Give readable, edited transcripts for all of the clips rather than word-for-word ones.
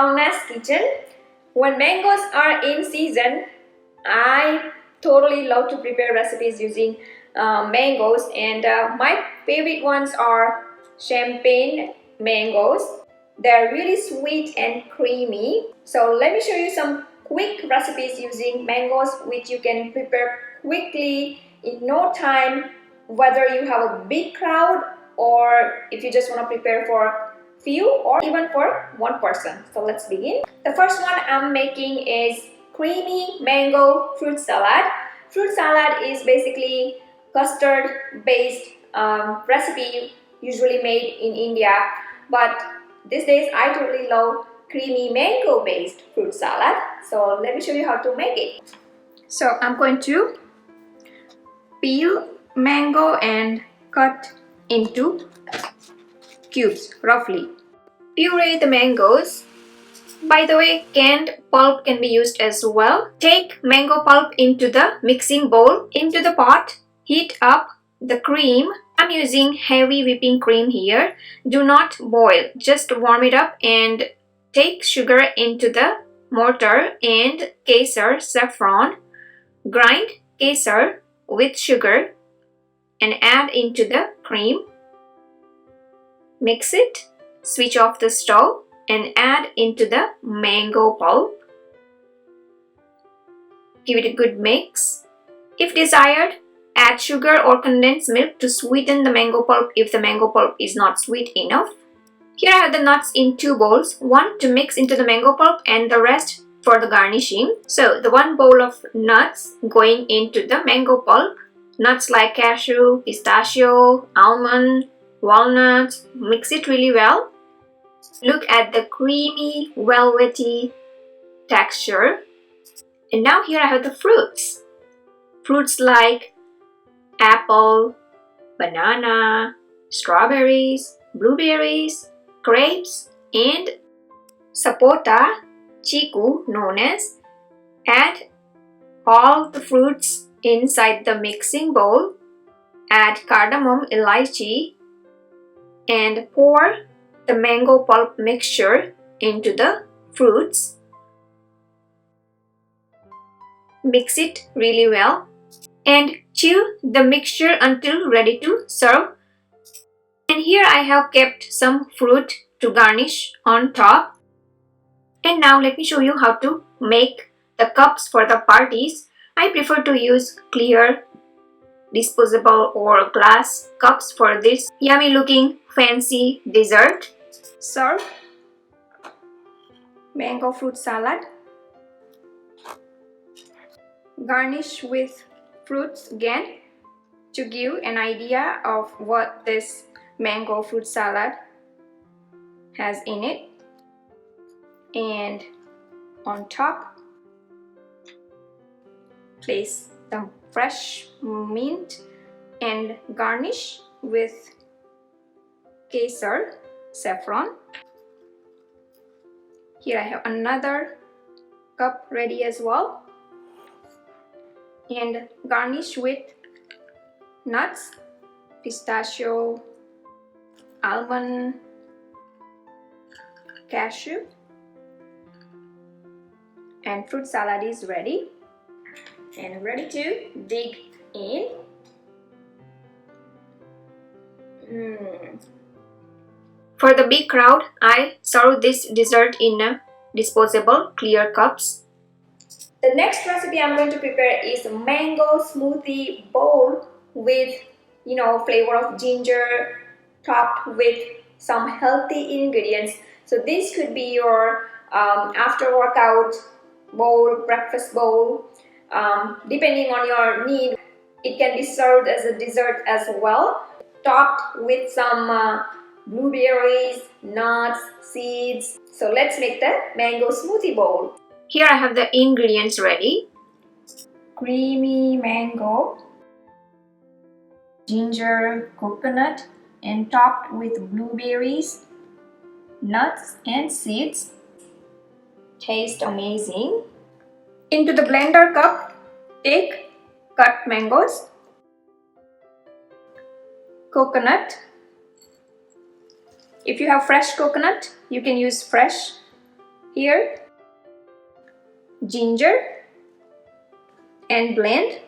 Wellness Kitchen. When mangoes are in season, I totally love to prepare recipes using mangoes, and my favorite ones are champagne mangoes. They're really sweet and creamy. So let me show you some quick recipes using mangoes which you can prepare quickly in no time, whether you have a big crowd or if you just want to prepare for few or even for one person. So let's begin. The first one I'm making is creamy mango fruit salad. Fruit salad is basically custard based recipe usually made in India, but these days I totally love creamy mango based fruit salad. So let me show you how to make it. So I'm going to peel mango and cut into cubes roughly. Puree the mangoes. By the way, canned pulp can be used as well. Take mango pulp into the mixing bowl. Into the pot, heat up the cream. I'm using heavy whipping cream here. Do not boil, just warm it up, and take sugar into the mortar and kesar, saffron. Grind kesar with sugar and add into the cream. Mix it, switch off the stove and add into the mango pulp. Give it a good mix. If desired, add sugar or condensed milk to sweeten the mango pulp if the mango pulp is not sweet enough. Here I have the nuts in 2 bowls, one to mix into the mango pulp and the rest for the garnishing. So the 1 bowl of nuts going into the mango pulp. Nuts like cashew, pistachio, almond, walnuts. Mix it really well. Look at the creamy, velvety texture. And now here I have the fruits. Fruits like apple, banana, strawberries, blueberries, grapes, and sapota, chiku known as. Add all the fruits inside the mixing bowl. Add cardamom, elaichi, and pour the mango pulp mixture into the fruits. Mix it really well and chill the mixture until ready to serve. And here I have kept some fruit to garnish on top. And now let me show you how to make the cups for the parties. I prefer to use clear disposable or glass cups for this yummy looking fancy dessert. Serve mango fruit salad. Garnish with fruits again to give an idea of what this mango fruit salad has in it. And on top, place the fresh mint and garnish with kesar, saffron. Here I have another cup ready as well, and garnish with nuts, pistachio, almond, cashew, and fruit salad is ready and ready to dig in. For the big crowd, I serve this dessert in disposable clear cups. The next recipe I'm going to prepare is mango smoothie bowl with flavor of ginger topped with some healthy ingredients. So this could be your after workout bowl, breakfast bowl, depending on your need. It can be served as a dessert as well, topped with some blueberries, nuts, seeds. So let's make the mango smoothie bowl. Here I have the ingredients ready. Creamy mango, ginger, coconut, and topped with blueberries, nuts, and seeds. Taste amazing. Into the blender cup, take cut mangoes, coconut. If you have fresh coconut, you can use fresh. here, ginger, and blend.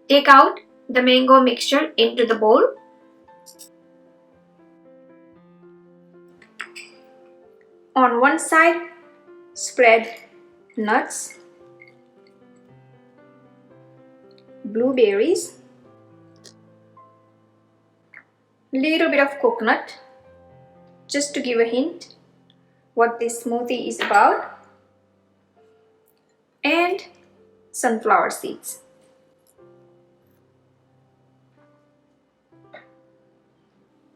Take out the mango mixture into the bowl. On one side, spread nuts, blueberries, little bit of coconut, just to give a hint what this smoothie is about, and sunflower seeds.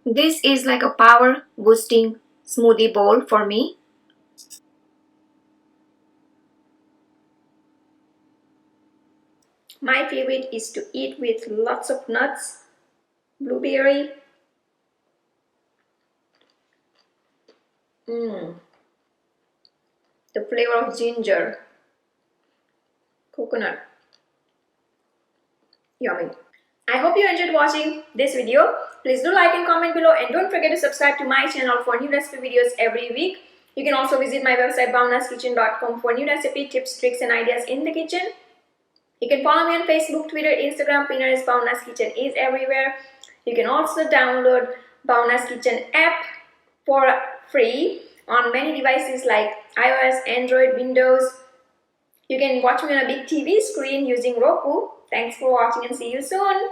This is like a power boosting smoothie bowl for me. My favorite is to eat with lots of nuts, blueberry. The flavor of ginger, coconut. Yummy. I hope you enjoyed watching this video. Please do like and comment below, and don't forget to subscribe to my channel for new recipe videos every week. You can also visit my website bhavnaskitchen.com for new recipe tips, tricks and ideas in the kitchen. You can follow me on Facebook, Twitter, Instagram. Pinterest. Bhavna's Kitchen is everywhere. You can also download Bhavna's Kitchen app for free on many devices like iOS, Android, Windows. You can watch me on a big TV screen using Roku. Thanks for watching and see you soon.